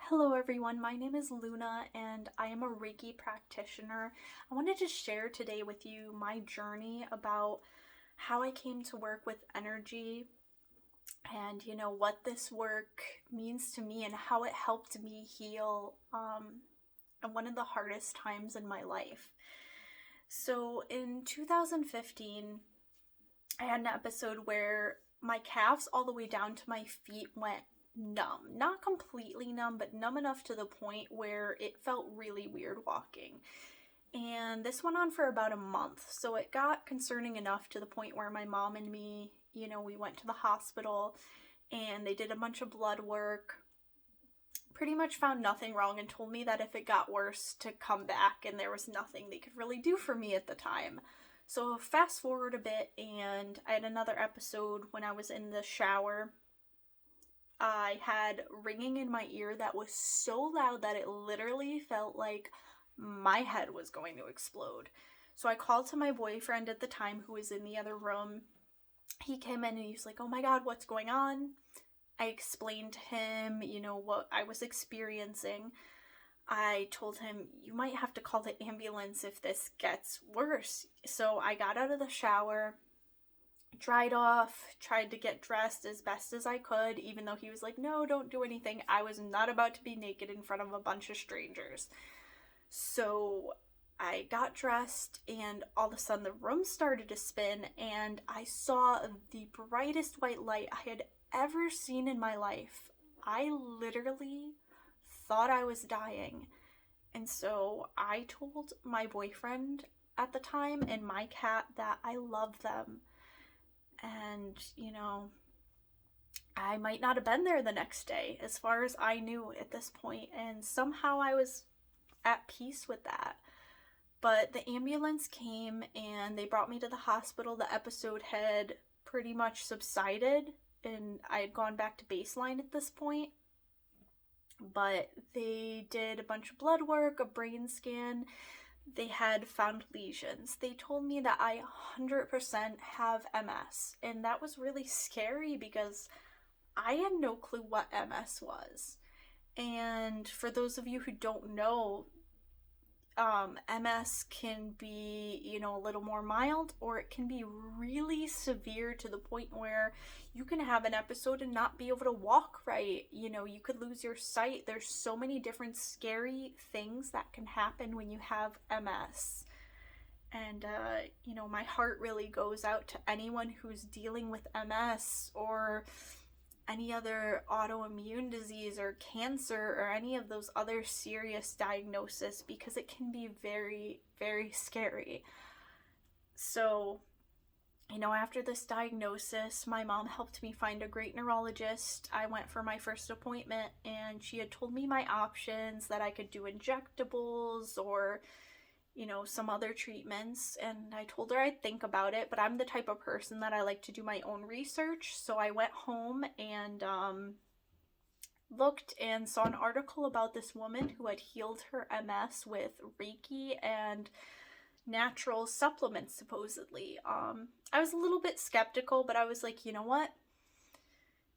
Hello everyone, my name is Luna and I am a Reiki practitioner. I wanted to share today with you my journey about how I came to work with energy and what this work means to me and how it helped me heal at one of the hardest times in my life. So in 2015, I had an episode where my calves all the way down to my feet went numb. Not completely numb, but numb enough to the point where it felt really weird walking. And this went on for about a month. So it got concerning enough to the point where my mom and me, we went to the hospital and they did a bunch of blood work. Pretty much found nothing wrong and told me that if it got worse to come back, and there was nothing they could really do for me at the time. So fast forward a bit, and I had another episode when I was in the shower. I had ringing in my ear that was so loud that it literally felt like my head was going to explode. So I called to my boyfriend at the time, who was in the other room. He came in and he was like, "Oh my God, what's going on?" I explained to him, what I was experiencing. I told him, "You might have to call the ambulance if this gets worse." So I got out of the shower, dried off, tried to get dressed as best as I could, even though he was like, "No, don't do anything." I was not about to be naked in front of a bunch of strangers. So I got dressed, and all of a sudden the room started to spin, and I saw the brightest white light I had ever seen in my life. I literally thought I was dying. And so I told my boyfriend at the time and my cat that I love them. And, I might not have been there the next day, as far as I knew at this point. And somehow I was at peace with that. But the ambulance came and they brought me to the hospital. The episode had pretty much subsided and I had gone back to baseline at this point. But they did a bunch of blood work, a brain scan. They had found lesions. They told me that I 100% have MS. And that was really scary because I had no clue what MS was. And for those of you who don't know, MS can be, a little more mild, or it can be really severe to the point where you can have an episode and not be able to walk right. You could lose your sight. There's so many different scary things that can happen when you have MS. And, my heart really goes out to anyone who's dealing with MS or any other autoimmune disease or cancer or any of those other serious diagnoses, because it can be very, very scary. So, after this diagnosis, my mom helped me find a great neurologist. I went for my first appointment and she had told me my options, that I could do injectables or some other treatments, and I told her I'd think about it, but I'm the type of person that I like to do my own research. So I went home and looked and saw an article about this woman who had healed her MS with Reiki and natural supplements, supposedly. I was a little bit skeptical, but I was like, you know what?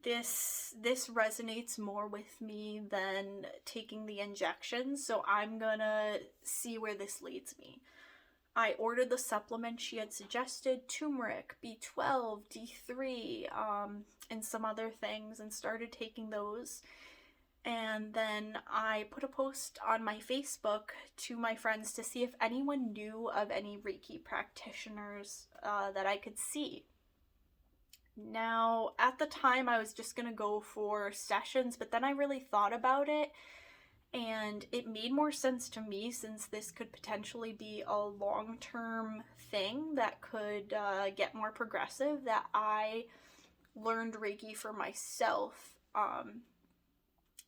This resonates more with me than taking the injections, so I'm gonna see where this leads me. I ordered the supplements she had suggested, turmeric, B12, D3, and some other things, and started taking those. And then I put a post on my Facebook to my friends to see if anyone knew of any Reiki practitioners that I could see. Now, at the time, I was just going to go for sessions, but then I really thought about it, and it made more sense to me, since this could potentially be a long-term thing that could get more progressive, that I learned Reiki for myself,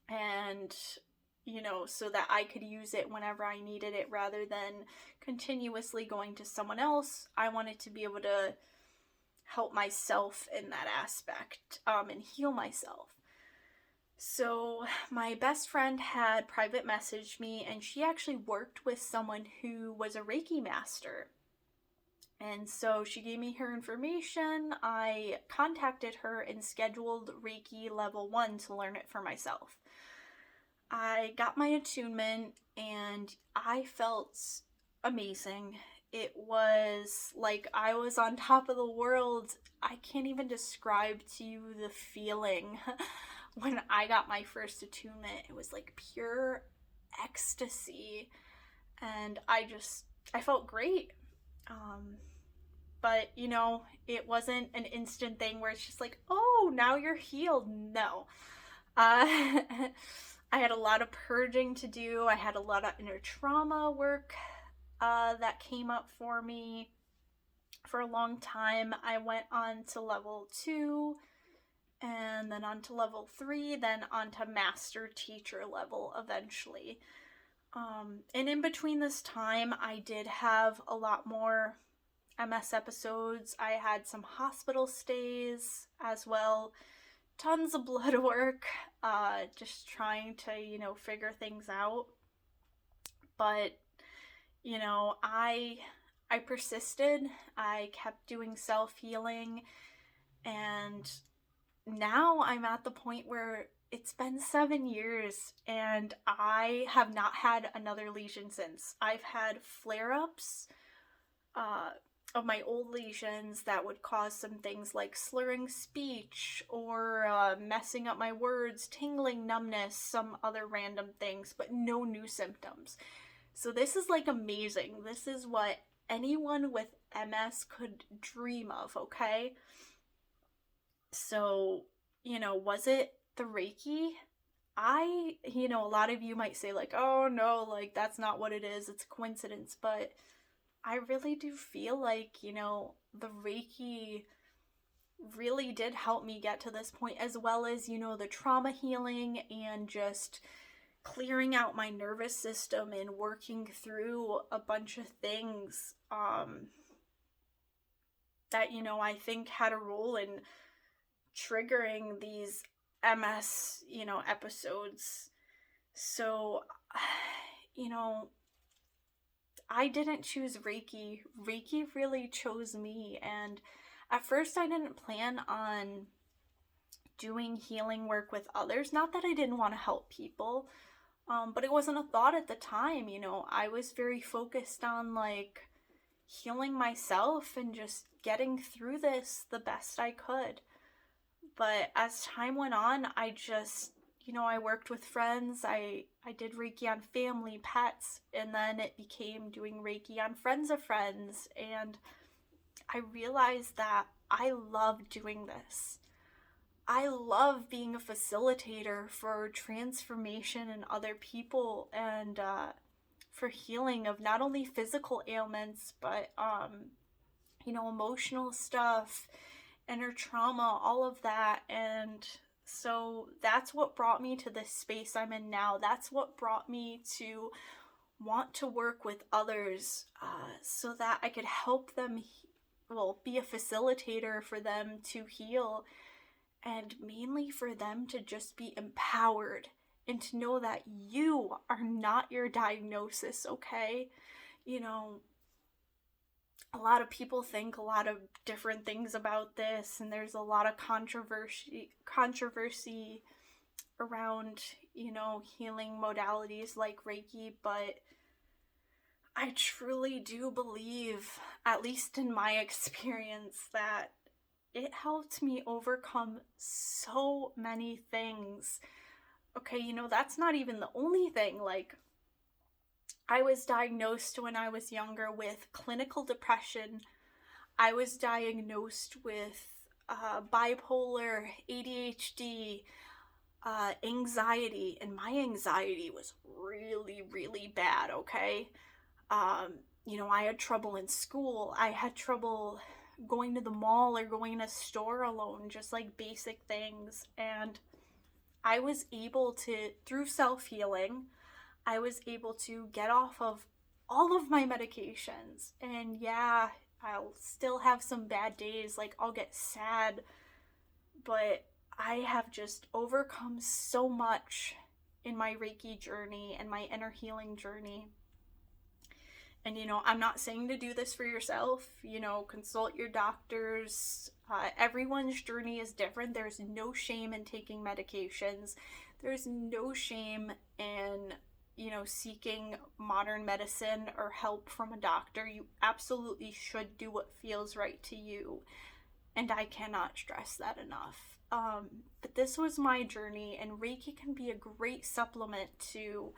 and so that I could use it whenever I needed it rather than continuously going to someone else. I wanted to be able to help myself in that aspect, and heal myself. So my best friend had private messaged me, and she actually worked with someone who was a Reiki master. And so she gave me her information. I contacted her and scheduled Reiki level 1 to learn it for myself. I got my attunement and I felt amazing. It was like I was on top of the world. I can't even describe to you the feeling when I got my first attunement. It was like pure ecstasy, and I felt great. Um, but it wasn't an instant thing where it's just like, oh, now you're healed. No. Uh, I had a lot of purging to do. I had a lot of inner trauma work that came up for me for a long time. I went on to level 2, and then on to level 3, then on to master teacher level eventually. And in between this time, I did have a lot more MS episodes. I had some hospital stays as well, tons of blood work, just trying to, figure things out. But, I persisted. I kept doing self-healing, and now I'm at the point where it's been 7 years and I have not had another lesion since. I've had flare-ups of my old lesions that would cause some things like slurring speech or messing up my words, tingling, numbness, some other random things, but no new symptoms. So this is like amazing. This is what anyone with MS could dream of, okay? So, was it the Reiki? A lot of you might say like, oh no, like that's not what it is. It's a coincidence. But I really do feel like, the Reiki really did help me get to this point, as well as, the trauma healing and just clearing out my nervous system and working through a bunch of things that, I think had a role in triggering these MS, episodes. So, I didn't choose Reiki. Reiki really chose me. And at first, I didn't plan on doing healing work with others. Not that I didn't want to help people, but it wasn't a thought at the time. I was very focused on like healing myself and just getting through this the best I could. But as time went on, I just, I worked with friends. I did Reiki on family, pets, and then it became doing Reiki on friends of friends. And I realized that I love doing this. I love being a facilitator for transformation in other people and for healing of not only physical ailments, but, emotional stuff, inner trauma, all of that. And so that's what brought me to this space I'm in now. That's what brought me to want to work with others so that I could help them, be a facilitator for them to heal, and mainly for them to just be empowered and to know that you are not your diagnosis, okay? A lot of people think a lot of different things about this, and there's a lot of controversy around, healing modalities like Reiki, but I truly do believe, at least in my experience, that it helped me overcome so many things. Okay, that's not even the only thing. Like, I was diagnosed when I was younger with clinical depression. I was diagnosed with bipolar, ADHD, anxiety, and my anxiety was really, really bad, okay? I had trouble in school. I had trouble going to the mall or going to a store alone, just like basic things. And I was able to, through self-healing, I was able to get off of all of my medications. And yeah, I'll still have some bad days, like I'll get sad, but I have just overcome so much in my Reiki journey and my inner healing journey. And, I'm not saying to do this for yourself, consult your doctors. Everyone's journey is different. There's no shame in taking medications. There's no shame in, seeking modern medicine or help from a doctor. You absolutely should do what feels right to you. And I cannot stress that enough. But this was my journey, and Reiki can be a great supplement to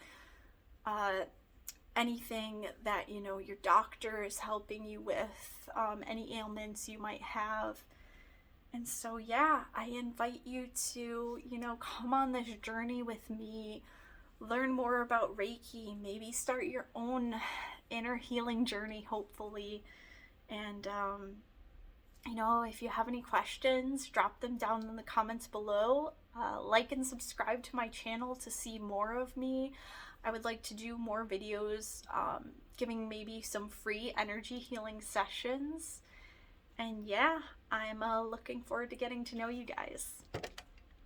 anything that, your doctor is helping you with, any ailments you might have. And so, yeah, I invite you to, come on this journey with me, learn more about Reiki, maybe start your own inner healing journey, hopefully. And, if you have any questions, drop them down in the comments below. Like and subscribe to my channel to see more of me. I would like to do more videos, giving maybe some free energy healing sessions. And yeah, I'm looking forward to getting to know you guys.